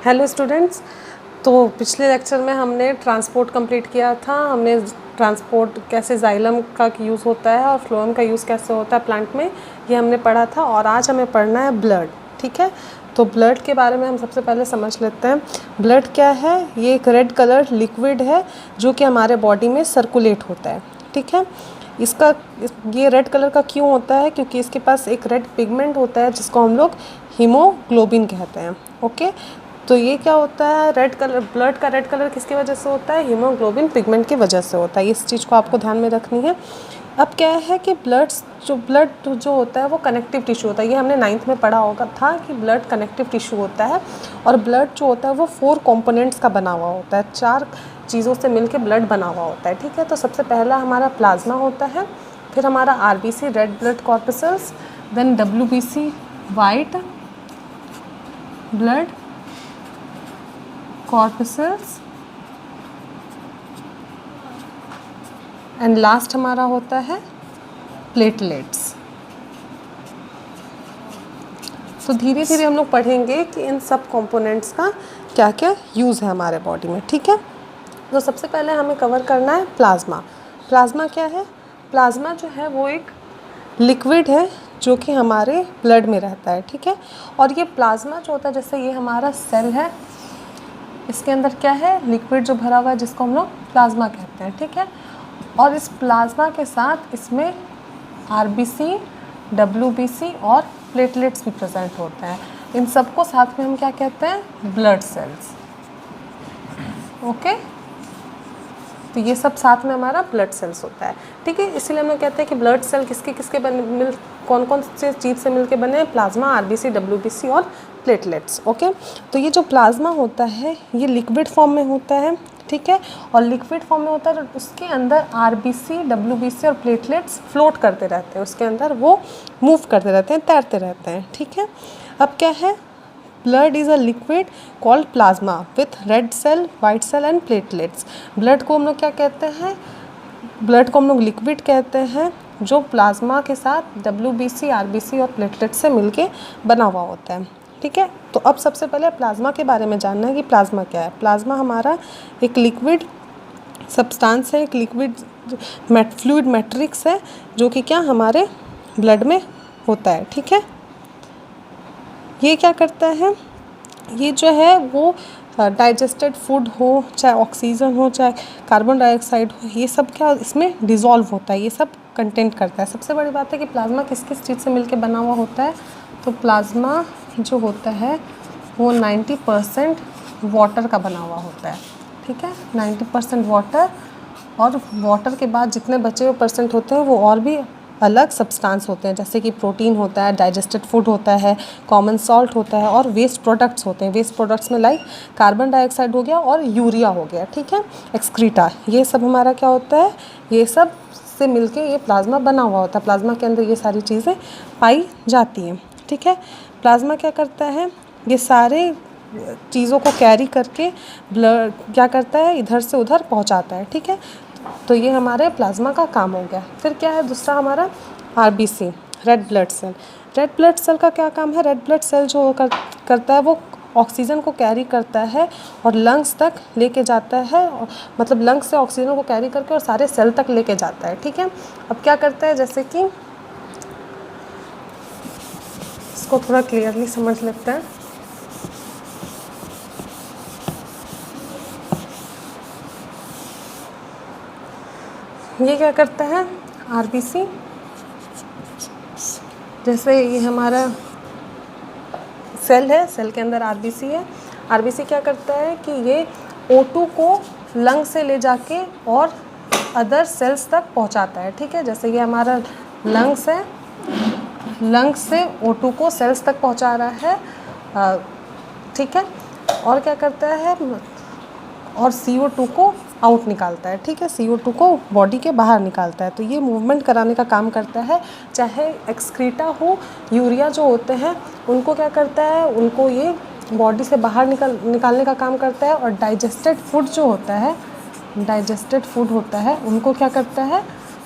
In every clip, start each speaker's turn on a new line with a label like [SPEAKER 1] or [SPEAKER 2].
[SPEAKER 1] Hello students. तो पिछले lecture में हमने ट्रांसपोर्ट कंप्लीट किया था। हमने ट्रांसपोर्ट कैसे जाइलम का यूज़ होता है और फ्लोएम का यूज़ कैसे होता है प्लांट में, ये हमने पढ़ा था। और आज हमें पढ़ना है ब्लड। ठीक है, तो ब्लड के बारे में हम सबसे पहले समझ लेते हैं। ब्लड क्या है? ये एक रेड कलर लिक्विड है जो कि हमारे बॉडी में सर्कुलेट होता है। ठीक है, ये रेड कलर का क्यों होता है? क्योंकि इसके पास एक रेड पिगमेंट होता है जिसको हम लोग हीमोग्लोबिन कहते हैं। ओके, तो ये क्या होता है? रेड कलर, ब्लड का रेड कलर किसकी वजह से होता है? हीमोग्लोबिन पिगमेंट की वजह से होता है। इस चीज़ को आपको ध्यान में रखनी है। अब क्या है कि ब्लड जो होता है वो कनेक्टिव टिश्यू होता है। ये हमने 9th में पढ़ा होगा था कि ब्लड कनेक्टिव टिश्यू होता है। और ब्लड जो होता है वो 4 कंपोनेंट्स का बना हुआ होता है। 4 चीज़ों से मिलके ब्लड बना हुआ होता है। ठीक है, तो सबसे पहला हमारा प्लाज्मा होता है, फिर हमारा RBC red blood corpuscles, then WBC white blood corpuscles, and last हमारा होता है प्लेटलेट्स। तो धीरे धीरे हम लोग पढ़ेंगे कि इन सब कंपोनेंट्स का क्या क्या यूज़ है हमारे बॉडी में। ठीक है, तो सबसे पहले हमें कवर करना है प्लाज्मा। प्लाज्मा क्या है? प्लाज्मा जो है वो एक लिक्विड है जो कि हमारे ब्लड में रहता है। ठीक है, और ये प्लाज्मा जो होता है, जैसे ये हमारा सेल है, इसके अंदर क्या है? लिक्विड जो भरा हुआ है जिसको हम लोग प्लाज्मा कहते हैं। ठीक है, और इस प्लाज्मा के साथ इसमें आरबीसी, डब्ल्यूबीसी और प्लेटलेट्स भी प्रेजेंट होते हैं। इन सबको साथ में हम क्या कहते हैं? Blood cells. ओके, तो ये सब साथ में हमारा ब्लड सेल्स होता है। ठीक है, इसीलिए हम लोग कहते हैं कि ब्लड सेल कौन कौन से चीज़ से मिलके बने हैं? प्लाज्मा, आरबीसी, डब्ल्यूबीसी और प्लेटलेट्स। ओके, तो ये जो प्लाज्मा होता है ये लिक्विड फॉर्म में होता है। ठीक है, और लिक्विड फॉर्म में होता है तो उसके अंदर आरबीसी, डब्ल्यूबीसी और प्लेटलेट्स फ्लोट करते रहते हैं। उसके अंदर वो मूव करते रहते हैं, तैरते रहते हैं। ठीक है, अब क्या है? Blood is a liquid called plasma with red cell, white cell and platelets. Blood को हम लोग क्या कहते हैं? ब्लड को हम लोग लिक्विड कहते हैं जो प्लाज्मा के साथ डब्ल्यूबीसी, आरबीसी और प्लेटलेट्स से मिलके बना हुआ होता है। ठीक है, तो अब सबसे पहले प्लाज्मा के बारे में जानना है कि प्लाज्मा क्या है। प्लाज्मा हमारा एक लिक्विड सब्सटेंस है, एक लिक्विड फ्लूइड मैट्रिक्स है जो कि क्या हमारे ब्लड में होता है। ठीक है, ये क्या करता है? ये जो है वो डाइजेस्टेड फूड हो, चाहे ऑक्सीजन हो, चाहे कार्बन डाइऑक्साइड हो, ये सब क्या इसमें डिज़ोल्व होता है, ये सब कंटेंट करता है। सबसे बड़ी बात है कि प्लाज्मा किस किस चीज़ से मिलके बना हुआ होता है। तो प्लाज्मा जो होता है वो 90% वाटर का बना हुआ होता है। ठीक है, 90% वाटर, और वाटर के बाद जितने बचे हुए परसेंट होते हैं वो और भी अलग सब्सटेंस होते हैं, जैसे कि प्रोटीन होता है, डाइजेस्टेड फूड होता है, कॉमन सॉल्ट होता है और वेस्ट प्रोडक्ट्स होते हैं। वेस्ट प्रोडक्ट्स में लाइक कार्बन डाइऑक्साइड हो गया और यूरिया हो गया। ठीक है, एक्सक्रीटा, ये सब हमारा क्या होता है? ये सब से मिलके ये प्लाज्मा बना हुआ होता है। प्लाज्मा के अंदर ये सारी चीज़ें पाई जाती हैं। ठीक है, प्लाज्मा क्या करता है? ये सारे चीज़ों को कैरी करके ब्लड क्या करता है? इधर से उधर पहुंचाता है। ठीक है, तो ये हमारे प्लाज्मा का काम हो गया। फिर क्या है दूसरा हमारा? RBC, red blood cell. Red blood cell का क्या काम है? रेड ब्लड सेल जो करता है वो ऑक्सीजन को कैरी करता है और लंग्स तक लेके जाता है, मतलब लंग्स से ऑक्सीजन को कैरी करके और सारे सेल तक लेके जाता है। ठीक है, अब क्या करता है, जैसे कि इसको थोड़ा क्लियरली समझ लेते हैं। ये क्या करता है? आरबीसी, जैसे ये हमारा सेल है, सेल के अंदर आरबीसी है। आरबीसी क्या करता है कि ये O2 को लंग से ले जाके और अदर सेल्स तक पहुंचाता है। ठीक है, जैसे ये हमारा लंग्स है, लंग्स से O2 को सेल्स तक पहुंचा रहा है। ठीक है, और क्या करता है? और CO2 को आउट निकालता है। ठीक है, CO2 को बॉडी के बाहर निकालता है। तो ये मूवमेंट कराने का काम करता है। चाहे एक्सक्रीटा हो, यूरिया जो होते हैं उनको क्या करता है? उनको ये बॉडी से बाहर निकालने का काम करता है। और डाइजेस्टेड फूड जो होता है, डाइजेस्टेड फूड होता है, उनको क्या करता है?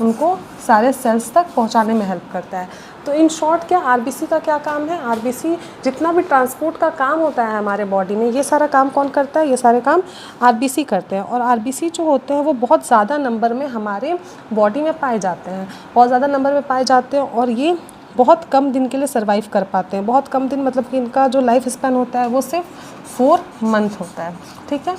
[SPEAKER 1] उनको सारे सेल्स तक पहुंचाने में हेल्प करता है। तो इन शॉर्ट क्या आरबीसी का क्या काम है, आरबीसी जितना भी ट्रांसपोर्ट का काम होता है हमारे बॉडी में, ये सारा काम कौन करता है, ये सारे काम आरबीसी करते हैं। और आरबीसी जो होते हैं वो बहुत ज़्यादा नंबर में हमारे बॉडी में पाए जाते हैं, बहुत ज़्यादा नंबर में पाए जाते हैं, और ये बहुत कम दिन के लिए सर्वाइव कर पाते हैं। बहुत कम दिन मतलब कि इनका जो लाइफ स्पैन होता है वो सिर्फ 4 मंथ होता है, ठीक है।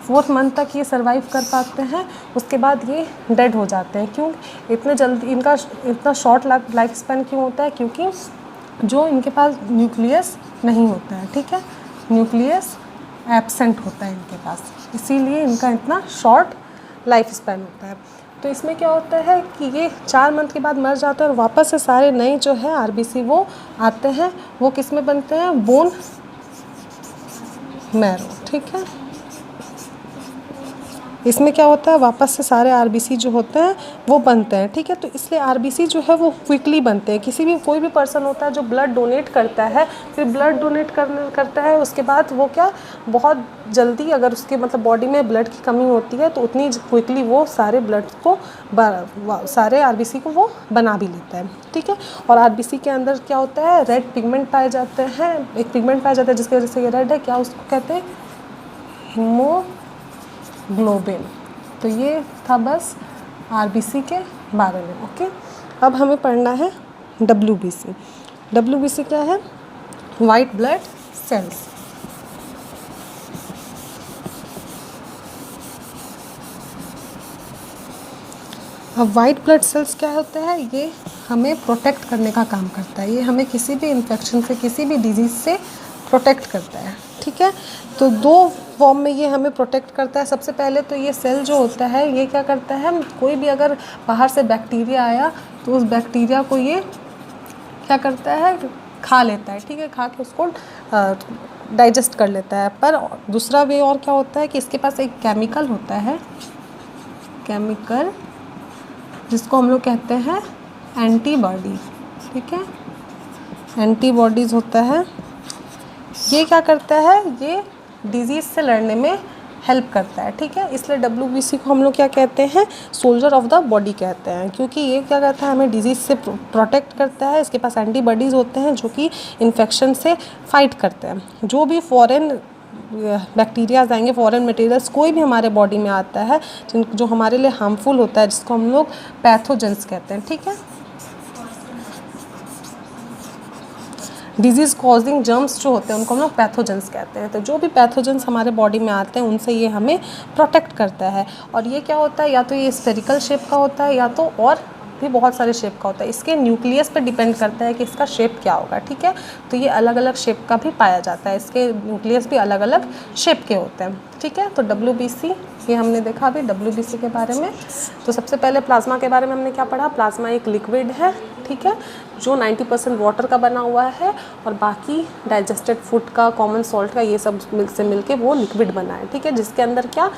[SPEAKER 1] 4th मंथ तक ये सर्वाइव कर पाते हैं, उसके बाद ये डेड हो जाते हैं। क्यों इतने जल्दी, इनका इतना शॉर्ट लाइफ स्पैन क्यों होता है, क्योंकि जो इनके पास न्यूक्लियस नहीं होता है, ठीक है, न्यूक्लियस एब्सेंट होता है इनके पास, इसीलिए इनका इतना शॉर्ट लाइफ स्पैन होता है। तो इसमें क्या होता है कि ये 4 मंथ के बाद मर जाते हैं और वापस से सारे नए जो है आरबीसी वो आते हैं। वो किस में बनते हैं, बोन मैरो, ठीक है। इसमें क्या होता है, वापस से सारे आरबीसी जो होते हैं वो बनते हैं, ठीक है। तो इसलिए आरबीसी जो है वो क्विकली बनते हैं। किसी भी कोई भी पर्सन होता है जो ब्लड डोनेट करता है, फिर ब्लड डोनेट करता है, उसके बाद वो क्या बहुत जल्दी, अगर उसके मतलब बॉडी में ब्लड की कमी होती है तो उतनी क्विकली वो सारे ब्लड को सारे आरबीसी को वो बना भी लेता है, ठीक है। और आरबीसी के अंदर क्या होता है, रेड पिगमेंट पाए जाते हैं, एक पिगमेंट पाया जाता है जिसकी वजह से ये रेड है, क्या उसको कहते हैं, हीमोग्लोबिन। तो ये था बस आरबीसी के बारे में, ओके। अब हमें पढ़ना है डब्ल्यूबीसी। डब्ल्यूबीसी क्या है, वाइट ब्लड सेल्स। अब वाइट ब्लड सेल्स क्या होता है, ये हमें प्रोटेक्ट करने का काम करता है, ये हमें किसी भी इन्फेक्शन से, किसी भी डिजीज़ से प्रोटेक्ट करता है, ठीक है। तो 2 फॉर्म में ये हमें प्रोटेक्ट करता है। सबसे पहले तो ये सेल जो होता है ये क्या करता है, कोई भी अगर बाहर से बैक्टीरिया आया तो उस बैक्टीरिया को ये क्या करता है, खा लेता है, ठीक है, खा के उसको डाइजेस्ट कर लेता है। पर दूसरा वे और क्या होता है कि इसके पास एक केमिकल होता है, केमिकल जिसको हम लोग कहते हैं एंटीबॉडी, ठीक है, एंटीबॉडीज़ होता है। ये क्या करता है, ये डिजीज़ से लड़ने में हेल्प करता है, ठीक है। इसलिए डब्ल्यूबीसी को हम लोग क्या कहते हैं, सोल्जर ऑफ द बॉडी कहते हैं, क्योंकि ये क्या करता है, हमें डिजीज़ से प्रोटेक्ट करता है। इसके पास एंटीबॉडीज़ होते हैं जो कि इन्फेक्शन से फाइट करते हैं। जो भी फॉरेन बैक्टीरियाज आएंगे, फॉरेन मटेरियल्स कोई भी हमारे बॉडी में आता है जो हमारे लिए हार्मफुल होता है, जिसको हम लोग पैथोजेंस कहते हैं, ठीक है। डिजीज़ कॉजिंग जर्म्स जो होते हैं उनको हम लोग पैथोजेंस कहते हैं। तो जो भी पैथोजेंस हमारे बॉडी में आते हैं उनसे ये हमें प्रोटेक्ट करता है। और ये क्या होता है, या तो ये स्फेरिकल शेप का होता है या तो और भी बहुत सारे शेप का होता है। इसके न्यूक्लियस पे डिपेंड करता है कि इसका शेप क्या होगा, ठीक है। तो ये अलग अलग शेप का भी पाया जाता है, इसके न्यूक्लियस भी अलग अलग शेप के होते हैं, ठीक है। तो डब्ल्यूबीसी ये हमने देखा अभी डब्ल्यूबीसी के बारे में। तो सबसे पहले प्लाज्मा के बारे में हमने क्या पढ़ा, प्लाज्मा एक लिक्विड है, ठीक है, जो 90% वाटर का बना हुआ है और बाकी डाइजेस्टेड फूड का, कॉमन सॉल्ट का, ये सब से मिलके वो लिक्विड बना है, ठीक है, जिसके अंदर क्या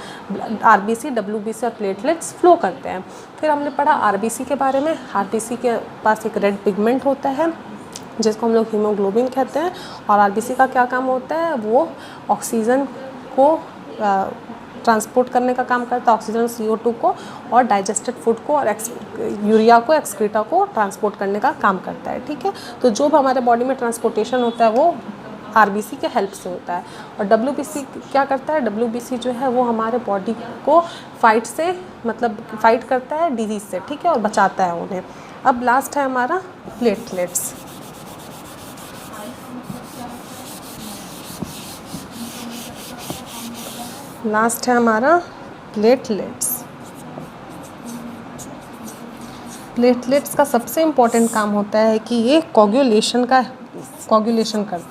[SPEAKER 1] आरबीसी, डब्ल्यूबीसी और प्लेटलेट्स फ्लो करते हैं। फिर हमने पढ़ा आरबीसी के बारे में। आरबीसी के पास एक रेड पिगमेंट होता है जिसको हम लोग हीमोग्लोबिन कहते हैं। और आरबीसी का क्या काम होता है, वो ऑक्सीजन को ट्रांसपोर्ट करने का काम करता है, ऑक्सीजन CO2 को, और डाइजेस्टेड फूड को और यूरिया को, एक्सक्रीटा को ट्रांसपोर्ट करने का काम करता है, ठीक है। तो जो भी हमारे बॉडी में ट्रांसपोर्टेशन होता है वो आरबीसी के हेल्प से होता है। और डब्ल्यूबीसी क्या करता है, डब्ल्यूबीसी जो है वो हमारे बॉडी को फाइट से, मतलब फाइट करता है डिजीज़ से, ठीक है, और बचाता है उन्हें। अब लास्ट है हमारा प्लेटलेट्स। लास्ट है हमारा प्लेटलेट्स। प्लेटलेट्स का सबसे इम्पॉर्टेंट काम होता है कि ये कोगुलेशन करता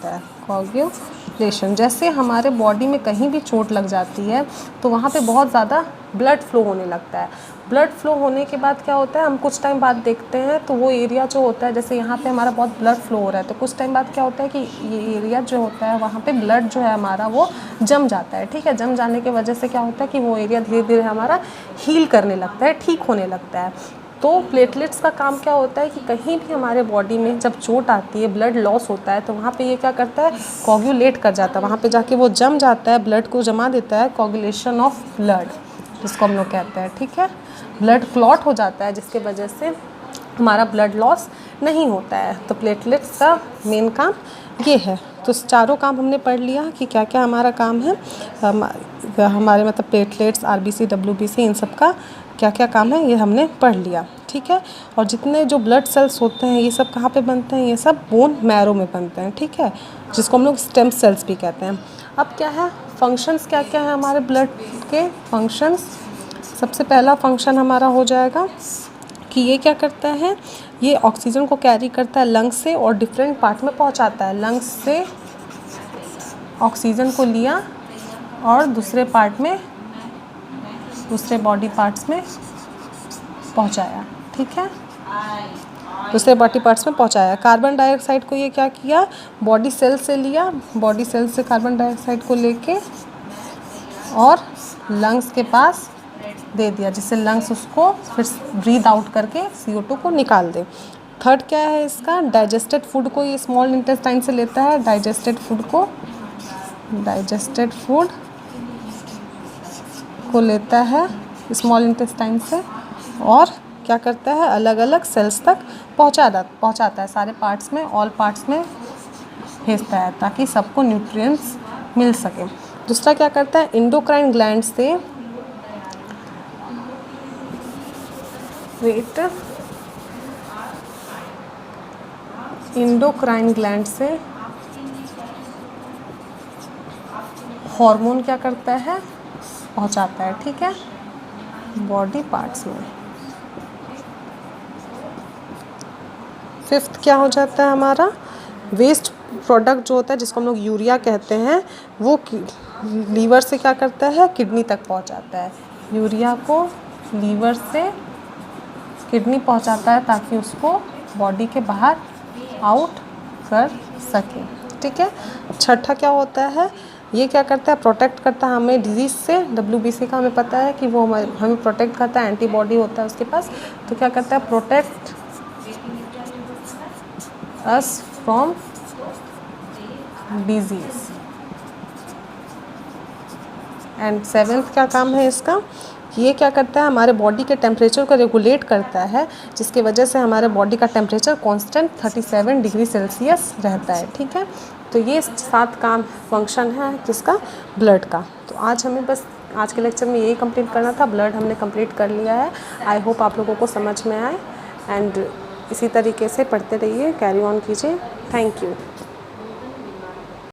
[SPEAKER 1] है, कोगुलेशन। जैसे हमारे बॉडी में कहीं भी चोट लग जाती है तो वहाँ पे बहुत ज़्यादा ब्लड फ्लो होने लगता है। ब्लड फ्लो होने के बाद क्या होता है, हम कुछ टाइम बाद देखते हैं तो वो एरिया जो होता है, जैसे यहाँ पे हमारा बहुत ब्लड फ्लो हो रहा है, तो कुछ टाइम बाद क्या होता है कि ये एरिया जो होता है वहाँ पे ब्लड जो है हमारा वो जम जाता है, ठीक है। जम जाने की वजह से क्या होता है कि वो एरिया धीरे धीरे हमारा हील करने लगता है, ठीक होने लगता है। तो प्लेटलेट्स का काम क्या होता है कि कहीं भी हमारे बॉडी में जब चोट आती है, ब्लड लॉस होता है, तो वहाँ पे ये क्या करता है, कोगुलेट कर जाता है, वहाँ पे जाके वो जम जाता है, ब्लड को जमा देता है, कोगुलेशन ऑफ ब्लड जिसको हम लोग कहते हैं, ठीक है। ब्लड क्लॉट हो जाता है जिसके वजह से हमारा ब्लड लॉस नहीं होता है। तो प्लेटलेट्स का मेन काम ये है। तो चारों काम हमने पढ़ लिया कि क्या क्या हमारा काम है, हमारे मतलब प्लेटलेट्स, आरबीसी, डब्ल्यूबीसी, इन सब का क्या क्या काम है ये हमने पढ़ लिया, ठीक है। और जितने जो ब्लड सेल्स होते हैं ये सब कहाँ पे बनते हैं, ये सब बोन मैरो में बनते हैं, ठीक है, जिसको हम लोग स्टेम सेल्स भी कहते हैं। अब क्या है, फंक्शंस क्या क्या है हमारे ब्लड के फंक्शंस। सबसे पहला फंक्शन हमारा हो जाएगा कि ये क्या करता है, ये ऑक्सीजन को कैरी करता है लंग्स से और डिफरेंट पार्ट में पहुंचाता है। लंग्स से ऑक्सीजन को लिया और दूसरे पार्ट में, दूसरे बॉडी पार्ट्स में पहुंचाया, ठीक है, दूसरे बॉडी पार्ट्स में पहुंचाया। कार्बन डाइऑक्साइड को ये क्या किया, बॉडी सेल से लिया, बॉडी सेल से कार्बन डाइऑक्साइड को लेके और लंग्स के पास दे दिया, जिससे लंग्स उसको फिर ब्रीद आउट करके CO2 को निकाल दे। थर्ड क्या है इसका, डाइजेस्टेड फूड को ये स्मॉल इंटेस्टाइन से लेता है, डाइजेस्टेड फूड को लेता है स्मॉल इंटेस्टाइन से और क्या करता है, अलग अलग सेल्स तक पहुंचाता है, सारे पार्ट्स में, ऑल पार्ट्स में भेजता है ताकि सबको न्यूट्रिएंट्स मिल सके। दूसरा क्या करता है, एंडोक्राइन ग्लैंड से हार्मोन क्या करता है, पहुंचाता है, ठीक है, बॉडी पार्ट्स में। फिफ्थ क्या हो जाता है हमारा, वेस्ट प्रोडक्ट जो होता है जिसको हम लोग यूरिया कहते हैं, वो लीवर से क्या करता है, किडनी तक पहुंचाता है। यूरिया को लीवर से किडनी पहुंचाता है ताकि उसको बॉडी के बाहर आउट कर सके, ठीक है। छठा क्या होता है, ये क्या करता है, प्रोटेक्ट करता है हमें डिजीज़ से। WBC का हमें पता है कि वो हमें प्रोटेक्ट करता है, एंटीबॉडी होता है उसके पास। तो क्या करता है, protect us from disease. And seventh क्या काम है इसका, ये क्या करता है, हमारे बॉडी के टेम्परेचर को रेगुलेट करता है, जिसकी वजह से हमारे बॉडी का टेम्परेचर कांस्टेंट 37 डिग्री सेल्सियस रहता है, ठीक है। तो ये 7 काम फंक्शन है किसका, ब्लड का। तो आज हमें बस आज के लेक्चर में यही कंप्लीट करना था, ब्लड हमने कंप्लीट कर लिया है। आई होप आप लोगों को समझ में आए एंड इसी तरीके से पढ़ते रहिए, कैरी ऑन कीजिए। Thank you.